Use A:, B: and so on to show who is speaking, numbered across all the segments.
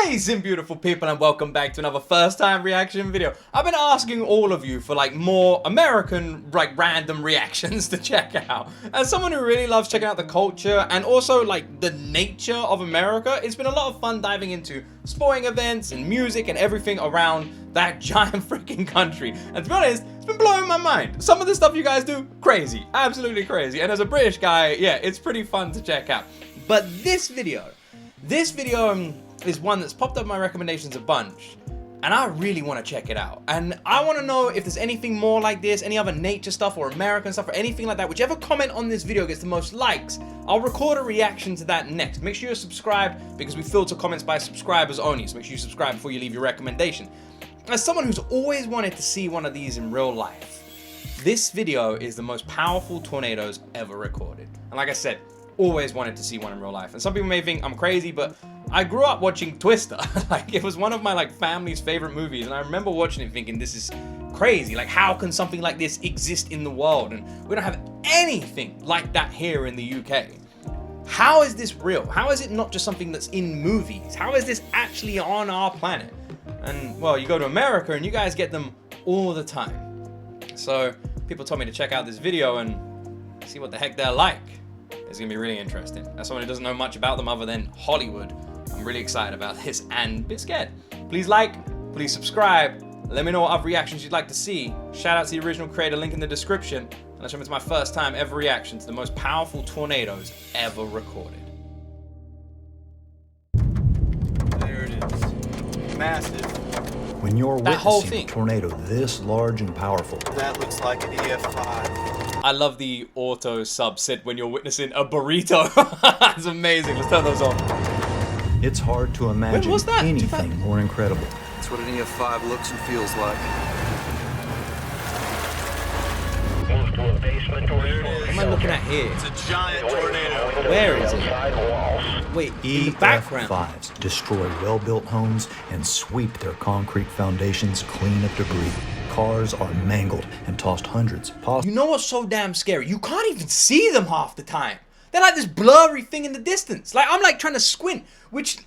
A: Amazing beautiful people, and welcome back to another first time reaction video. I've been asking all of you for like more American like random reactions to check out. As someone who really loves checking out the culture and also like the nature of America, it's been a lot of fun diving into sporting events and music and everything around that giant freaking country. And to be honest, it's been blowing my mind. Some of the stuff you guys do, crazy, absolutely crazy. And as a British guy, yeah, it's pretty fun to check out. But this video is one that's popped up in my recommendations a bunch, and I really want to check it out. And I want to know if there's anything more like this, any other nature stuff or American stuff or anything like that. Whichever comment on this video gets the most likes, I'll record a reaction to that next. Make sure you're subscribed because we filter comments by subscribers only, so make sure you subscribe before you leave your recommendation. As someone who's always wanted to see one of these in real life, this video is the most powerful tornadoes ever recorded. And like I said, always wanted to see one in real life. And some people may think I'm crazy, but I grew up watching Twister. Like, it was one of my like family's favorite movies, and I remember watching it thinking, this is crazy. Like, how can something like this exist in the world? And we don't have anything like that here in the UK. How is this real? How is it not just something that's in movies? How is this actually on our planet? And well, you go to America and you guys get them all the time. So people told me to check out this video and see what the heck they're like. It's gonna be really interesting. As someone who doesn't know much about them other than Hollywood, I'm really excited about this and a bit scared. Please like, please subscribe. Let me know what other reactions you'd like to see. Shout out to the original creator, link in the description. And let's jump into my first time ever reaction to the most powerful tornadoes ever recorded.
B: There it is. Massive.
C: When you're
A: That whole
C: witnessing
A: thing.
C: a tornado this large and powerful,
B: That looks like an EF5.
A: I love the auto subset when you're witnessing a burrito. That's amazing. Let's turn those on.
C: it's hard to imagine
A: was that?
C: anything more incredible.
B: That's what an EF5 looks and feels like.
A: What am I looking at here?
B: It's a giant tornado.
A: Where is it? Wait, in the background.
C: EF5s destroy well-built homes and sweep their concrete foundations clean of debris. Cars are mangled and tossed hundreds,
A: You know what's so damn scary? You can't even see them half the time. They're like this blurry thing in the distance. Like, I'm like trying to squint, which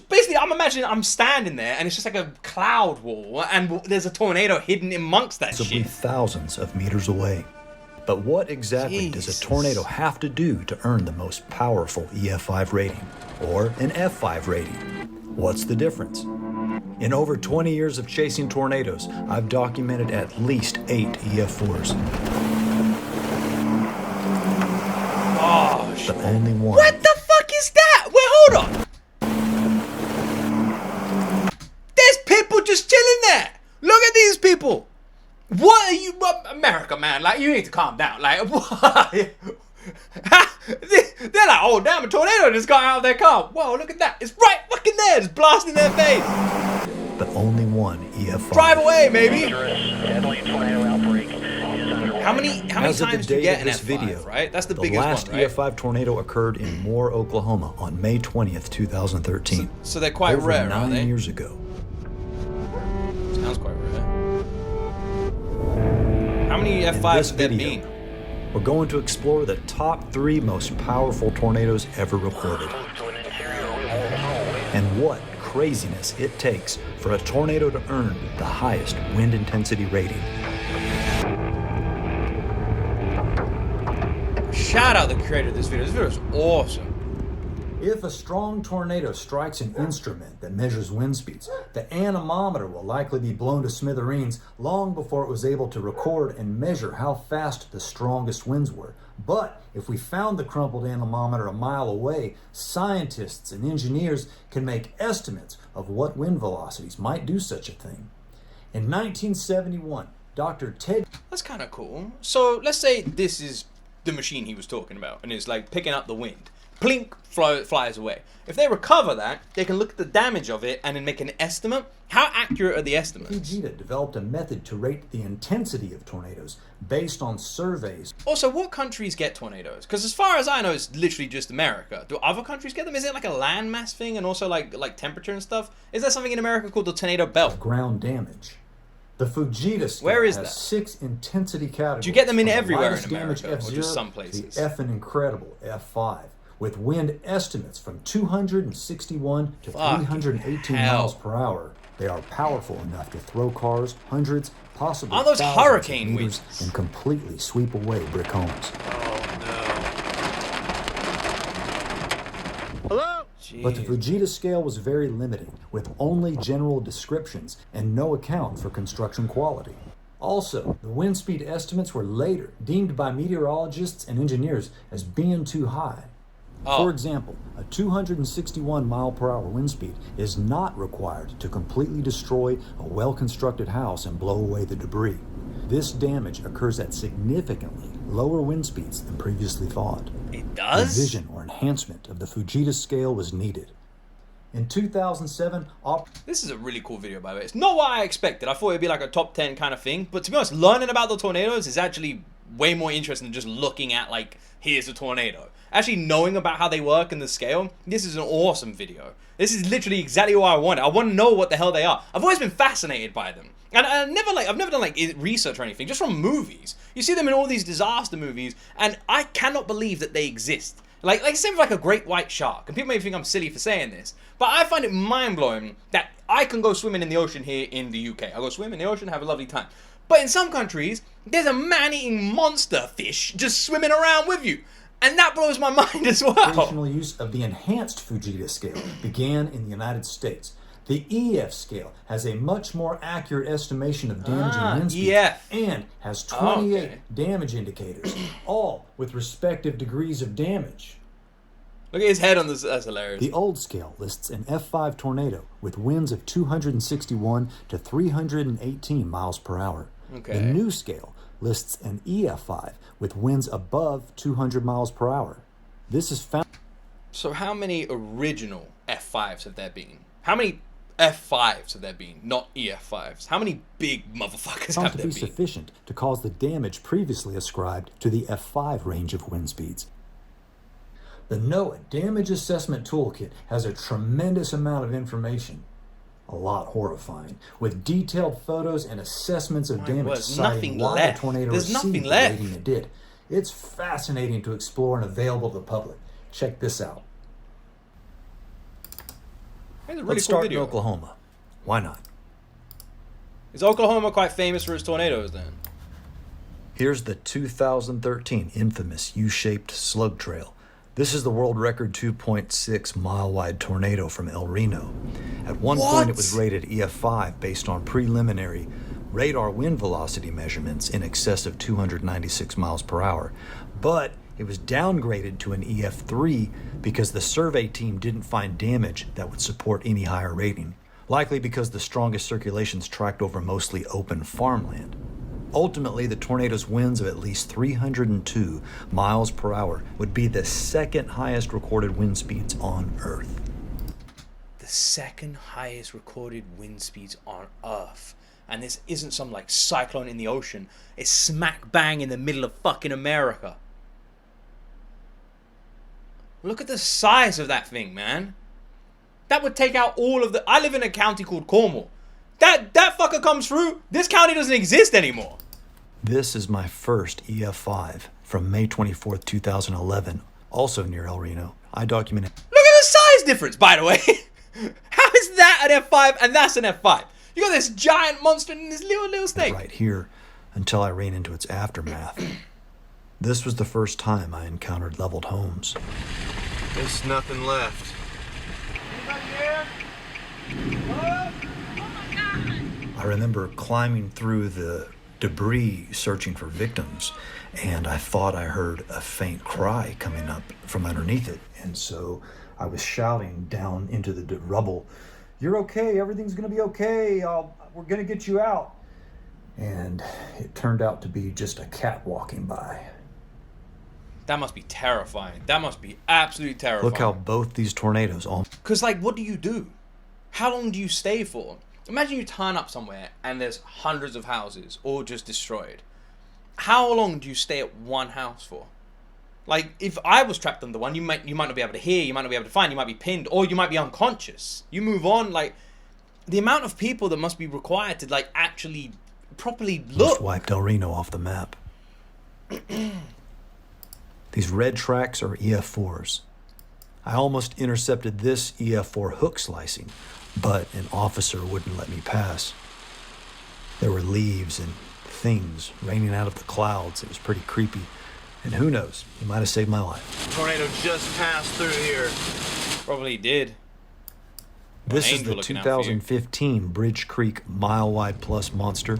A: basically I'm imagining I'm standing there and it's just like a cloud wall and there's a tornado hidden amongst that
C: possibly
A: shit.
C: thousands of meters away. But what exactly does
A: Jesus.
C: a tornado have to do to earn the most powerful EF5 rating or an F5 rating? What's the difference? In over 20 years of chasing tornadoes, I've documented at least 8 EF4s.
A: Oh,
C: But only one.
A: what the fuck is that? Wait, hold on. There's people just chilling there. Look at these people. What are you, America, man? Like, you need to calm down. Like, what? They're like, oh damn, a tornado just got out of their car. Whoa, look at that. It's right fucking there. It's blasting their face.
C: But only one EF5.
A: Drive away, maybe. How many
C: As of the
A: times do you
C: date
A: get
C: of
A: an
C: this
A: F5,
C: video,
A: right? That's the
C: the
A: biggest
C: last
A: one, right?
C: EF5 tornado occurred in Moore, Oklahoma on May 20th, 2013.
A: So they're quite
C: over
A: rare,
C: 9
A: aren't they?
C: years ago.
A: Sounds quite rare. How many
C: In
A: F5s
C: this
A: have there
C: video,
A: been?
C: we're going to explore the top 3 most powerful tornadoes ever recorded. And what craziness it takes for a tornado to earn the highest wind intensity rating.
A: Shout out the creator of this video. This video is awesome.
C: If a strong tornado strikes an instrument that measures wind speeds, the anemometer will likely be blown to smithereens long before it was able to record and measure how fast the strongest winds were. But if we found the crumpled anemometer a mile away, scientists and engineers can make estimates of what wind velocities might do such a thing. In 1971, Dr. Ted...
A: That's kind of cool. So let's say this is the machine he was talking about and it's like picking up the wind. Plink, flies away. If they recover that, they can look at the damage of it and then make an estimate. How accurate are the estimates?
C: Fujita developed a method to rate the intensity of tornadoes based on surveys.
A: Also, what countries get tornadoes? Because as far as I know, it's literally just America. Do other countries get them? Is it like a landmass thing and also like temperature and stuff? Is there something in America called the tornado belt?
C: Ground damage. The Fujita scale
A: Where is
C: has
A: that?
C: 6 intensity categories.
A: Do you get them in
C: from the
A: everywhere
C: lightest
A: in
C: damage
A: America, or
C: F0
A: just some
C: to
A: places?
C: the F and incredible F5, with wind estimates from 261 to
A: Fucking
C: 318
A: hell.
C: miles per hour. They are powerful enough to throw cars hundreds, possibly
A: Aren't those
C: thousands
A: hurricane
C: of meters
A: winds?
C: and completely sweep away brick homes.
B: Hello?
C: But the Fujita scale was very limiting, with only general descriptions and no account for construction quality. Also, the wind speed estimates were later deemed by meteorologists and engineers as being too high. For example, a 261 mile per hour wind speed is not required to completely destroy a well-constructed house and blow away the debris. This damage occurs at significantly lower wind speeds than previously thought.
A: It does?
C: Revision or enhancement of the Fujita scale was needed. In 2007,
A: This is a really cool video, by the way. It's not what I expected. I thought it'd be like a top 10 kind of thing. But to be honest, learning about the tornadoes is actually way more interesting than just looking at, like, here's a tornado. Actually knowing about how they work and the scale, this is an awesome video. This is literally exactly what I wanted. I want to know what the hell they are. I've always been fascinated by them. And I've never done like research or anything, just from movies. You see them in all these disaster movies, and I cannot believe that they exist. Like same with like a great white shark. And people may think I'm silly for saying this, but I find it mind-blowing that I can go swimming in the ocean here in the UK. I go swim in the ocean, have a lovely time. But in some countries, there's a man-eating monster fish just swimming around with you. And that blows my mind as well.
C: operational use of the enhanced Fujita scale began in the United States. The EF scale has a much more accurate estimation of damage and wind speeds
A: EF.
C: and has 28
A: Okay.
C: damage indicators, all with respective degrees of damage.
A: Look at his head on this. That's hilarious.
C: The old scale lists an F5 tornado with winds of 261 to 318 miles per hour.
A: Okay.
C: The new scale lists an EF5 with winds above 200 miles per hour. This is found
A: So how many original F5s have there been? How many F5s have there been? Not EF5s. How many big motherfuckers have
C: to
A: there
C: be
A: been?
C: sufficient to cause the damage previously ascribed to the F5 range of wind speeds. The NOAA Damage Assessment Toolkit has a tremendous amount of information, a lot horrifying, with detailed photos and assessments of damage
A: word, there's
C: citing
A: nothing
C: why
A: left.
C: the tornado
A: There's
C: received
A: nothing
C: the
A: left.
C: rating it did. It's fascinating to explore and available to the public. Check this out.
A: It's a really
C: Let's
A: cool
C: start in
A: video.
C: Oklahoma. Why not?
A: Is Oklahoma quite famous for its tornadoes then?
C: Here's the 2013 infamous U-shaped slug trail. This is the world record 2.6 mile wide tornado from El Reno. At one point it was rated EF5 based on preliminary radar wind velocity measurements in excess of 296 miles per hour. But it was downgraded to an EF3 because the survey team didn't find damage that would support any higher rating, likely because the strongest circulations tracked over mostly open farmland. Ultimately, the tornado's winds of at least 302 miles per hour would be the second highest recorded wind speeds on Earth.
A: The second highest recorded wind speeds on Earth. And this isn't some like cyclone in the ocean. It's smack bang in the middle of fucking America. Look at the size of that thing, man. That would take out all of the... I live in a county called Cornwall. That fucker comes through, this county doesn't exist anymore.
C: This is my first EF5 from May 24th, 2011, also near El Reno. I documented...
A: Look at the size difference, by the way. How is that an F5 and that's an F5? You got this giant monster and this little snake.
C: right here until I ran into its aftermath. This was the first time I encountered leveled homes.
B: There's nothing left.
C: I remember climbing through the debris searching for victims, and I thought I heard a faint cry coming up from underneath it. And so I was shouting down into the rubble, "You're okay, everything's gonna be okay, we're gonna get you out." And it turned out to be just a cat walking by.
A: That must be terrifying. That must be absolutely terrifying.
C: Look how both these tornadoes all...
A: Because, like, what do you do? How long do you stay for? Imagine you turn up somewhere and there's hundreds of houses all just destroyed. How long do you stay at one house for? Like, if I was trapped under one, you might not be able to hear, you might not be able to find, you might be pinned, or you might be unconscious. You move on, like, the amount of people that must be required to, like, actually properly look.
C: Just wiped El Reno off the map. These red tracks are EF4s. I almost intercepted this EF4 hook slicing, but an officer wouldn't let me pass. There were leaves and things raining out of the clouds. It was pretty creepy. And who knows, he might have saved my life.
B: Tornado just passed through here.
A: Probably did.
C: This is
A: angel
C: the
A: looking out for you.
C: 2015 Bridge Creek mile-wide plus monster.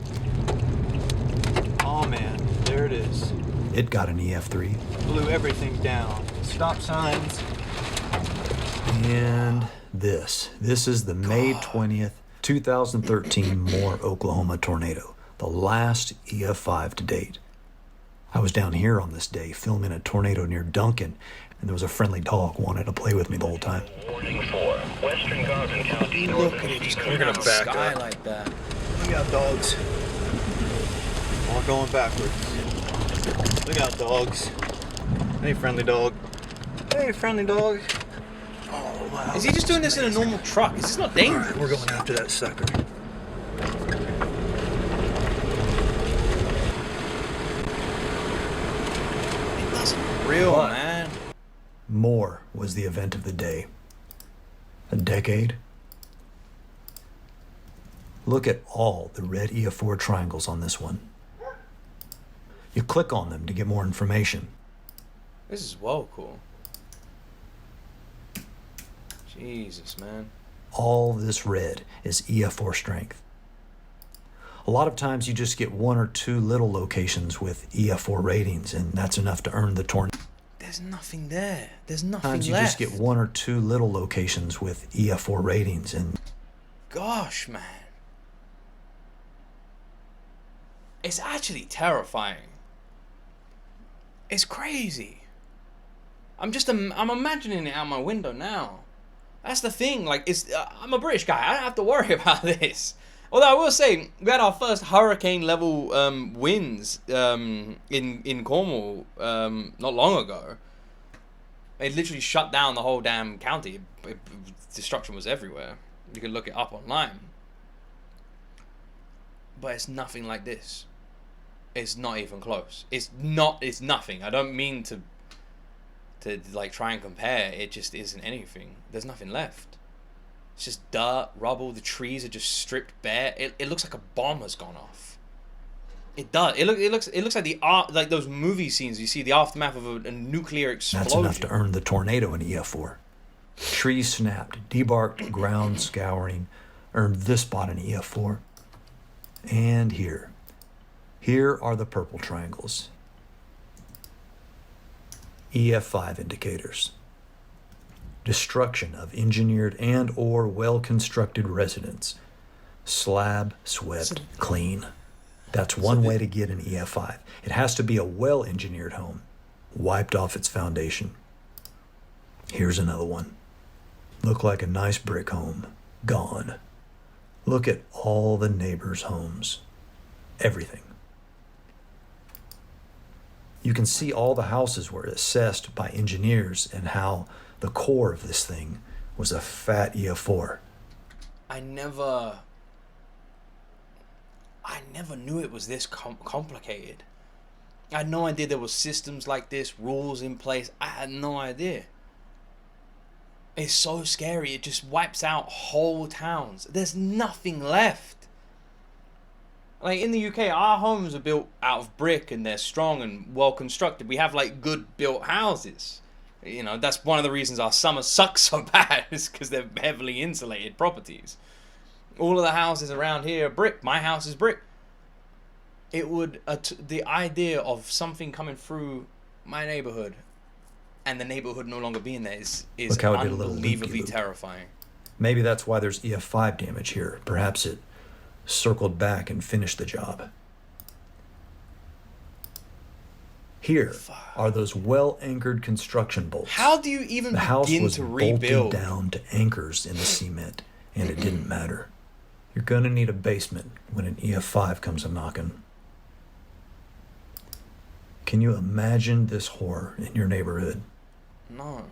B: Oh man, there it is.
C: It got an EF3.
B: Blew everything down. Stop signs.
C: And this is the May 20th, 2013 Moore, Oklahoma tornado, the last EF5 to date. I was down here on this day filming a tornado near Duncan, and there was a friendly dog wanted to play with me the whole time.
D: Warning for Western Garden County.
A: Look at it just coming
B: gonna
A: out of the
B: back
A: sky
B: up.
A: like that.
B: Look out, dogs. All going backwards. Look out, dogs. Hey, friendly dog. Hey, friendly dog. Oh, wow.
A: Is he just doing this in a normal truck? Is this not dangerous?
B: Alright, we're going after that sucker.
A: It doesn't real,
C: What?
A: man.
C: Moore was the event of the day. A decade. Look at all the red EF4 triangles on this one. You click on them to get more information.
A: This is well cool. Jesus, man.
C: All this red is EF4 strength. A lot of times you just get one or two little locations with EF4 ratings, and that's enough to earn the tornado.
A: There's nothing there. There's nothing
C: Sometimes you
A: left.
C: just get one or two little locations with EF4 ratings, and
A: Gosh, man. It's actually terrifying. It's crazy. I'm imagining it out my window now. That's the thing. Like, I'm a British guy. I don't have to worry about this. Although I will say, we had our first hurricane level winds in Cornwall not long ago. It literally shut down the whole damn county. Destruction was everywhere. You can look it up online. But it's nothing like this. It's not even close. It's nothing. I don't mean to like try and compare. It just isn't anything. There's nothing left. It's just dirt, rubble. The trees are just stripped bare. It looks like a bomb has gone off. It does. It looks like like those movie scenes you see the aftermath of a nuclear explosion.
C: that's enough to earn the tornado in EF4. Trees snapped, debarked, ground scouring, earned this spot in EF4. And here are the purple triangles. EF5 indicators. Destruction of engineered and or well-constructed residence. Slab swept clean. That's one way to get an EF5. It has to be a well-engineered home, wiped off its foundation. Here's another one. Look like a nice brick home, gone. Look at all the neighbors' homes. Everything. You can see all the houses were assessed by engineers and how the core of this thing was a fat EF4.
A: I never knew it was this complicated. I had no idea there were systems like this, rules in place. I had no idea. It's so scary. It just wipes out whole towns. There's nothing left. Like in the UK, our homes are built out of brick and they're strong and well constructed. We have like good built houses. You know, that's one of the reasons our summer sucks so bad, is because they're heavily insulated properties. All of the houses around here are brick. My house is brick. It would, the idea of something coming through my neighborhood and the neighborhood no longer being there is
C: Look how it did a little
A: unbelievably
C: loop-de-loop.
A: terrifying.
C: Maybe that's why there's EF5 damage here. Perhaps it circled back and finished the job. Here are those well-anchored construction bolts.
A: How do you even
C: The house
A: begin
C: was
A: to
C: bolted
A: rebuild?
C: down to anchors in the cement, and it didn't matter. You're gonna need a basement when an EF5 comes a-knocking. Can you imagine this horror in your neighborhood?
A: No.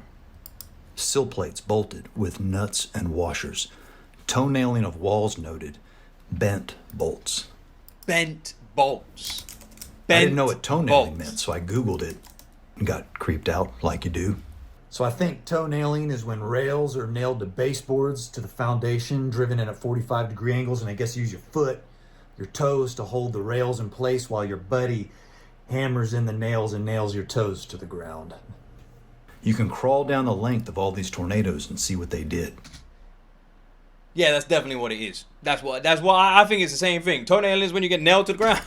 C: Sill plates bolted with nuts and washers. Toenailing of walls noted. Bent bolts.
A: Bent bolts.
C: I didn't know what toenailing
A: bolts.
C: meant, so I Googled it and got creeped out like you do. So I think toe-nailing is when rails are nailed to baseboards to the foundation, driven in at 45-degree angles, and I guess you use your foot, your toes to hold the rails in place while your buddy hammers in the nails and nails your toes to the ground. You can crawl down the length of all these tornadoes and see what they did.
A: Yeah, that's definitely what it is. That's what I think it's the same thing. Toenail is when you get nailed to the ground.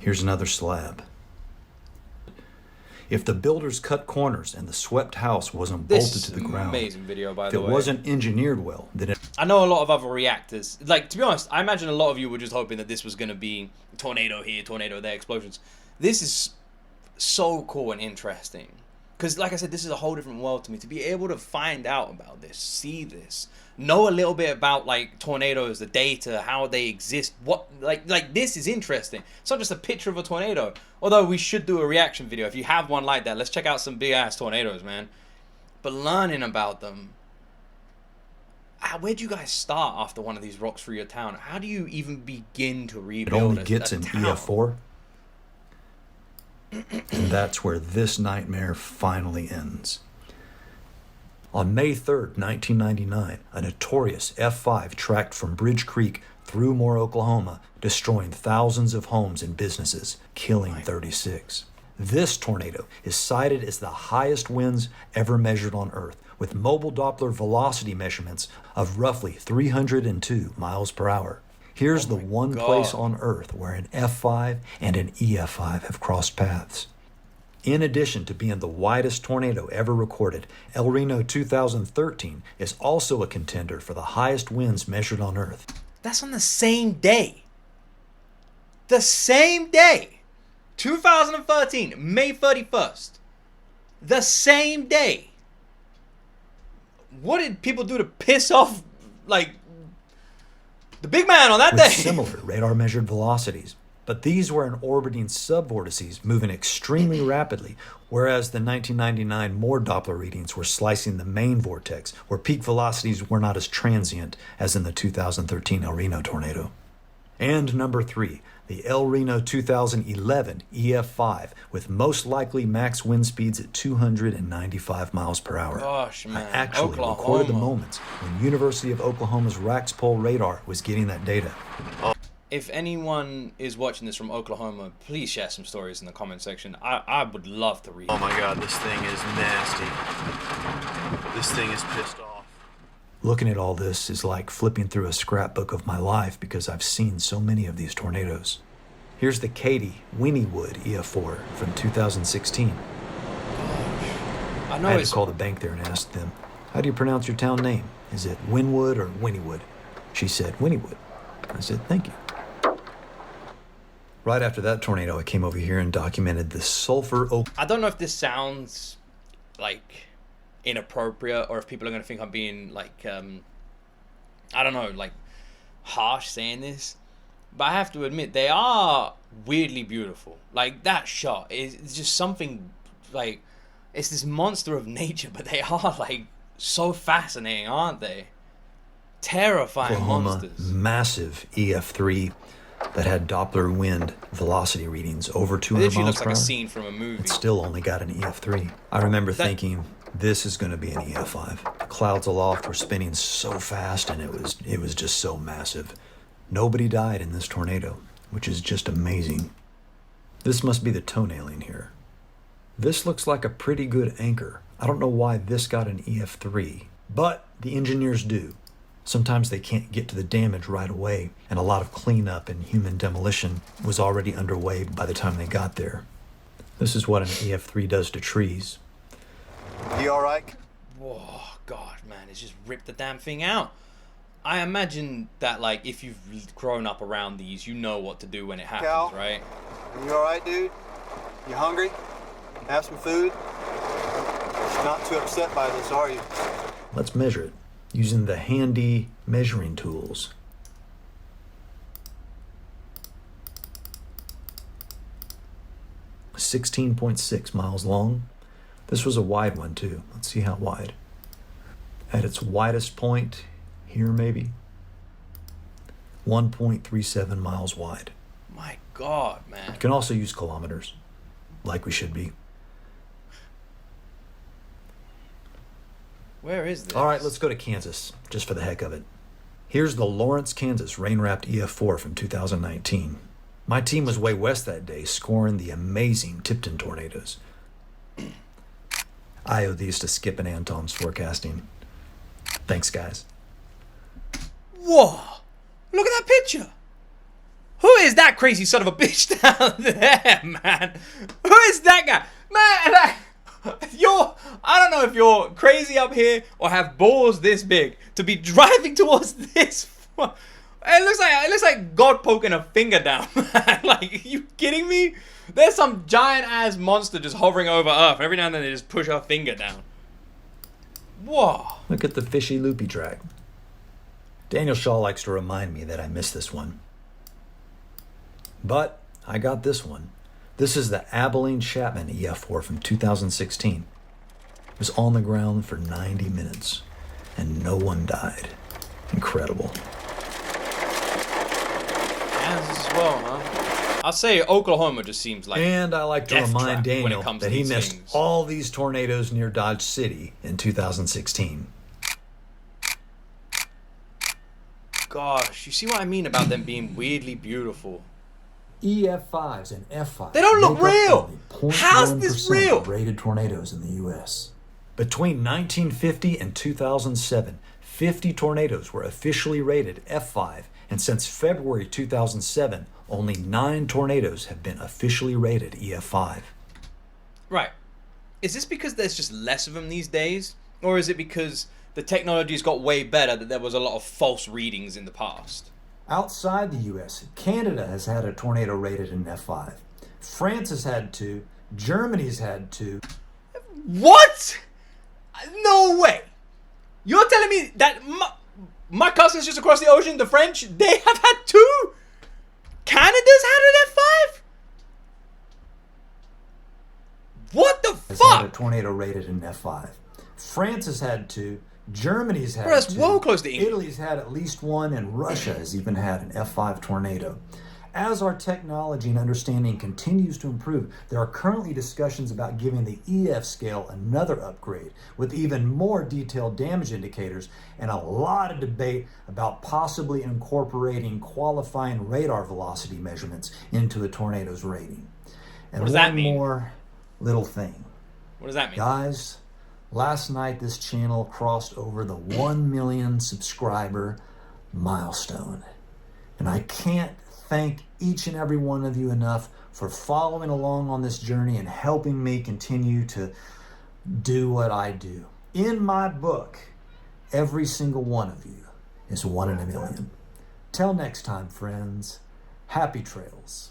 C: Here's another slab. If the builders cut corners and the swept house wasn't bolted to the ground,
A: amazing video, by
C: if
A: the
C: it
A: way.
C: wasn't engineered well, then it...
A: I know a lot of other reactors. Like, to be honest, I imagine a lot of you were just hoping that this was going to be tornado here, tornado there, explosions. This is so cool and interesting. Because, like I said, this is a whole different world to me. To be able to find out about this, see this, know a little bit about, like, tornadoes, the data, how they exist, what, like this is interesting. It's not just a picture of a tornado. Although we should do a reaction video. If you have one like that, let's check out some big-ass tornadoes, man. But learning about them, where'd you guys start after one of these rocks through your town? How do you even begin to rebuild
C: It only gets an
A: town?
C: EF4. And that's where this nightmare finally ends. On May 3rd, 1999, a notorious F5 tracked from Bridge Creek through Moore, Oklahoma, destroying thousands of homes and businesses, killing 36. This tornado is cited as the highest winds ever measured on Earth, with mobile Doppler velocity measurements of roughly 302 miles per hour. Here's the one place on Earth where an F5 and an EF5 have crossed paths. In addition to being the widest tornado ever recorded, El Reno 2013 is also a contender for the highest winds measured on Earth.
A: That's on the same day. The same day. 2013, May 31st. The same day. What did people do to piss off, like, the big man on that
C: With
A: day?
C: similar radar-measured velocities, but these were in orbiting subvortices moving extremely rapidly, whereas the 1999 Moore Doppler readings were slicing the main vortex, where peak velocities were not as transient as in the 2013 El Reno tornado. And number 3, the El Reno 2011 EF5, with most likely max wind speeds at 295 miles per hour.
A: Gosh, man.
C: I actually
A: Oklahoma.
C: recorded the moments when University of Oklahoma's Raxpol radar was getting that data.
A: If anyone is watching this from Oklahoma, please share some stories in the comment section. I would love to read.
B: Oh my god, this thing is nasty. This thing is pissed off.
C: Looking at all this is like flipping through a scrapbook of my life because I've seen so many of these tornadoes. Here's the Katy Wynnewood EF4 from 2016.
A: I know
C: I had
A: it's
C: to call the bank there and ask them, how do you pronounce your town name? Is it Wynwood or Wynnewood? She said, Wynnewood. I said, thank you. Right after that tornado, I came over here and documented the sulfur
A: I don't know if this sounds like inappropriate or if people are going to think I'm being like, I don't know, like harsh saying this. But I have to admit, they are weirdly beautiful. Like, that shot is just something, like, it's this monster of nature, but they are, like, so fascinating, aren't they? Terrifying
C: Oklahoma
A: monsters.
C: massive EF3 that had Doppler wind velocity readings over
A: It
C: 200
A: literally
C: miles
A: looks
C: per
A: like a
C: hour.
A: scene from a movie.
C: It still only got an EF3. I remember thinking, this is going to be an EF5. The clouds aloft were spinning so fast, and it was just so massive. Nobody died in this tornado, which is just amazing. This must be the toenailing here. This looks like a pretty good anchor. I don't know why this got an EF3, but the engineers do. Sometimes they can't get to the damage right away, and a lot of cleanup and human demolition was already underway by the time they got there. This is what an EF3 does to trees.
B: You alright?
A: Whoa, God, man, it's just ripped the damn thing out. I imagine that, like, if you've grown up around these, you know what to do when it happens,
B: Cal?
A: right?
B: You alright, dude? You hungry? Have some food? You're not too upset by this, are you?
C: Let's measure it using the handy measuring tools. .6 miles long. This was a wide one too. Let's see how wide. At its widest point, here maybe, 1.37 miles wide.
A: My God, man.
C: You can also use kilometers, like we should be.
A: Where is this?
C: All right, let's go to Kansas, just for the heck of it. Here's the Lawrence, Kansas rain-wrapped EF4 from 2019. My team was way west that day, scoring the amazing Tipton tornadoes. I owe these to Skip and Anton's forecasting. Thanks, guys.
A: Whoa! Look at that picture! Who is that crazy son of a bitch down there, man? Who is that guy? Man, I don't know if you're crazy up here or have balls this big to be driving towards this. It looks like God poking a finger down, man. Like, are you kidding me? There's some giant ass monster just hovering over Earth. Every now and then they just push her finger down. Whoa.
C: Look at the fishy loopy track. Daniel Shaw likes to remind me that I missed this one. But I got this one. This is the Abilene Chapman EF4 from 2016. It was on the ground for 90 minutes, and no one died. Incredible.
A: Kansas as well, huh? I'll say Oklahoma just seems like.
C: And I like to remind Daniel that he missed
A: things.
C: all these tornadoes near Dodge City in 2016.
A: Gosh, you see what I mean about them being weirdly beautiful?
C: EF5s and F5s.
A: They don't look real. How's this real?
C: Rated tornadoes in the U.S. Between 1950 and 2007, 50 tornadoes were officially rated F5, and since February 2007, only 9 tornadoes have been officially rated EF5.
A: Right. Is this because there's just less of them these days? Or is it because the technology's got way better that there was a lot of false readings in the past?
C: Outside the U.S., Canada has had a tornado rated in F5. France has had 2. Germany's had 2.
A: What? No way. You're telling me that my cousins just across the ocean, the French, they have had 2? Canada's had an F5? What the fuck?
C: Has had a tornado rated in F5. France has had 2. Germany's had 2.
A: That's well close to England.
C: Italy's had at least 1, and Russia has even had an F5 tornado. As our technology and understanding continues to improve, there are currently discussions about giving the EF scale another upgrade with even more detailed damage indicators, and a lot of debate about possibly incorporating qualifying radar velocity measurements into a tornado's rating. And
A: what does that
C: one
A: mean?
C: more little thing.
A: What does that mean?
C: Guys, last night this channel crossed over the 1 million subscriber milestone. And I can't thank each and every one of you enough for following along on this journey and helping me continue to do what I do. In my book, every single one of you is 1 in a million. Till next time, friends, happy trails.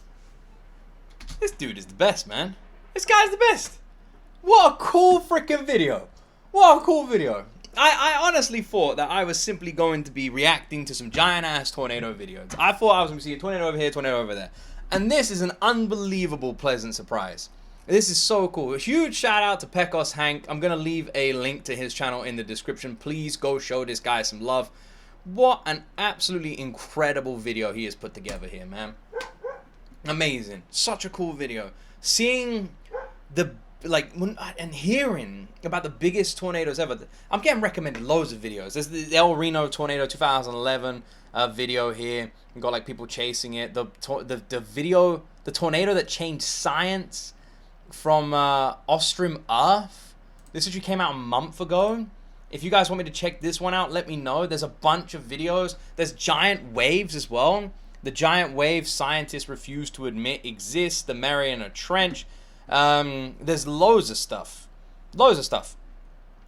A: This dude is the best, man. This guy's the best. What a cool freaking video. What a cool video. I honestly thought that I was simply going to be reacting to some giant-ass tornado videos. I thought I was going to see a tornado over here, tornado over there. And this is an unbelievable pleasant surprise. This is so cool. A huge shout out to Pecos Hank. I'm going to leave a link to his channel in the description. Please go show this guy some love. What an absolutely incredible video he has put together here, man. Amazing. Such a cool video. Seeing the and hearing about the biggest tornadoes ever. I'm getting recommended loads of videos. There's the El Reno tornado 2011 video here. We've got like people chasing it. The video, the tornado that changed science from Ostrom Earth. This actually came out a month ago. If you guys want me to check this one out, let me know. There's a bunch of videos. There's giant waves as well. The giant waves scientists refuse to admit exist. The Mariana Trench. There's loads of stuff.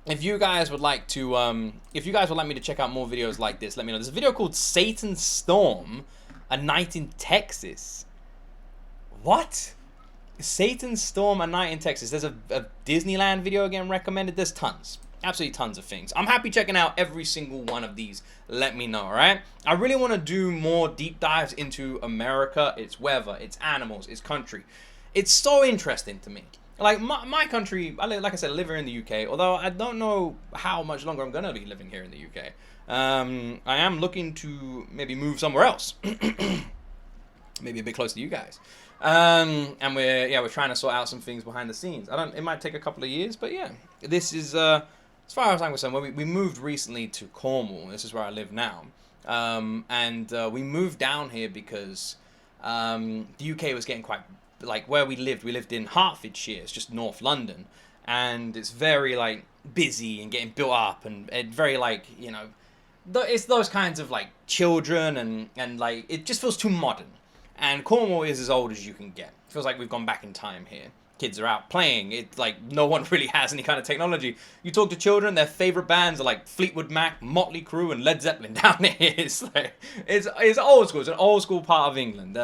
A: If you guys would like to, if you guys would like me to check out more videos like this, let me know. There's a video called Satan's Storm, a night in Texas. What? Satan's Storm, a night in Texas. There's a Disneyland video again recommended. There's tons. Absolutely tons of things. I'm happy checking out every single one of these. Let me know, alright? I really want to do more deep dives into America, its weather, its animals, its country. It's so interesting to me. Like, my country, like I said, I live here in the UK, although I don't know how much longer I'm going to be living here in the UK. I am looking to maybe move somewhere else. Maybe a bit closer to you guys. And we're trying to sort out some things behind the scenes. It might take a couple of years, but yeah. This is as far as I'm concerned, when we moved recently to Cornwall, this is where I live now, and we moved down here because the UK was getting quite, like, where we lived in Hertfordshire, it's just North London, and it's very, like, busy and getting built up, and very, like, you know, it's those kinds of, like, children, and like, it just feels too modern. And Cornwall is as old as you can get. It feels like we've gone back in time here. Kids are out playing. It's like no one really has any kind of technology. You talk to children, their favorite bands are like Fleetwood Mac, Motley Crue, and Led Zeppelin down here. It's like, it's old school. It's an old school part of England.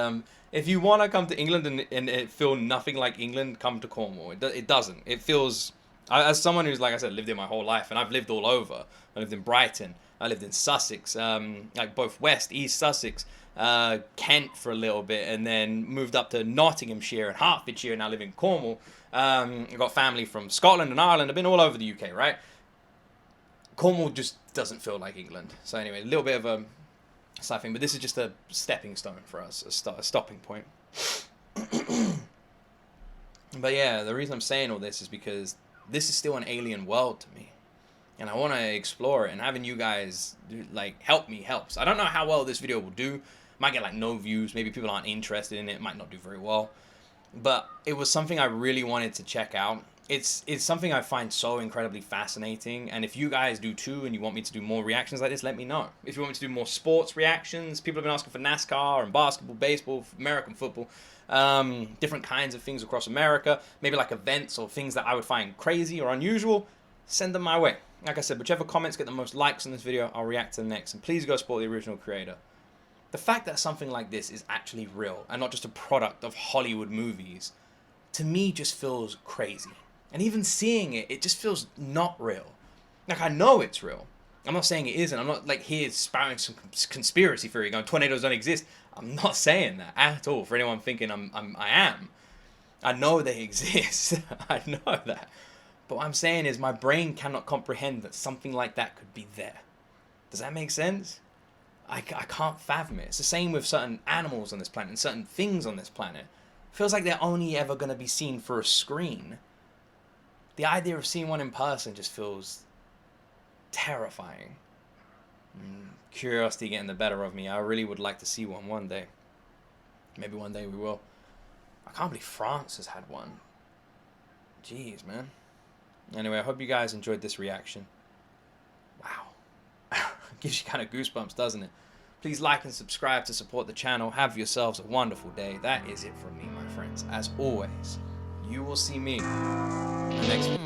A: If you want to come to England and it feel nothing like England, come to Cornwall. It doesn't. It feels, as someone who's, like I said, lived here my whole life, and I've lived all over. I lived in Brighton. I lived in Sussex, like both West, East Sussex. Kent for a little bit, and then moved up to Nottinghamshire and Hertfordshire, and now live in Cornwall. I've got family from Scotland and Ireland. I've been all over the UK, right? Cornwall just doesn't feel like England. So anyway, a little bit of a slight thing, but this is just a stepping stone for us, a stopping point. But yeah, the reason I'm saying all this is because this is still an alien world to me. And I want to explore it, and having you guys, like, help me helps. I don't know how well this video will do. Might get, like, no views. Maybe people aren't interested in it. Might not do very well. But it was something I really wanted to check out. It's something I find so incredibly fascinating. And if you guys do too, and you want me to do more reactions like this, let me know. If you want me to do more sports reactions, people have been asking for NASCAR and basketball, baseball, American football, different kinds of things across America. Maybe like events or things that I would find crazy or unusual. Send them my way. Like I said, whichever comments get the most likes on this video, I'll react to the next. And please go support the original creator. The fact that something like this is actually real and not just a product of Hollywood movies, to me just feels crazy. And even seeing it, it just feels not real. Like, I know it's real. I'm not saying it isn't. I'm not, like, here spouting some conspiracy theory going, tornadoes don't exist. I'm not saying that at all. For anyone thinking I am. I know they exist. I know that. But what I'm saying is my brain cannot comprehend that something like that could be there. Does that make sense? I can't fathom it. It's the same with certain animals on this planet and certain things on this planet. It feels like they're only ever going to be seen through a screen. The idea of seeing one in person just feels terrifying. Curiosity getting the better of me. I really would like to see one day. Maybe one day we will. I can't believe France has had one. Jeez, man. Anyway, I hope you guys enjoyed this reaction. Wow. Gives you kind of goosebumps, doesn't it? Please like and subscribe to support the channel. Have yourselves a wonderful day. That is it from me, my friends. As always, you will see me in the next video.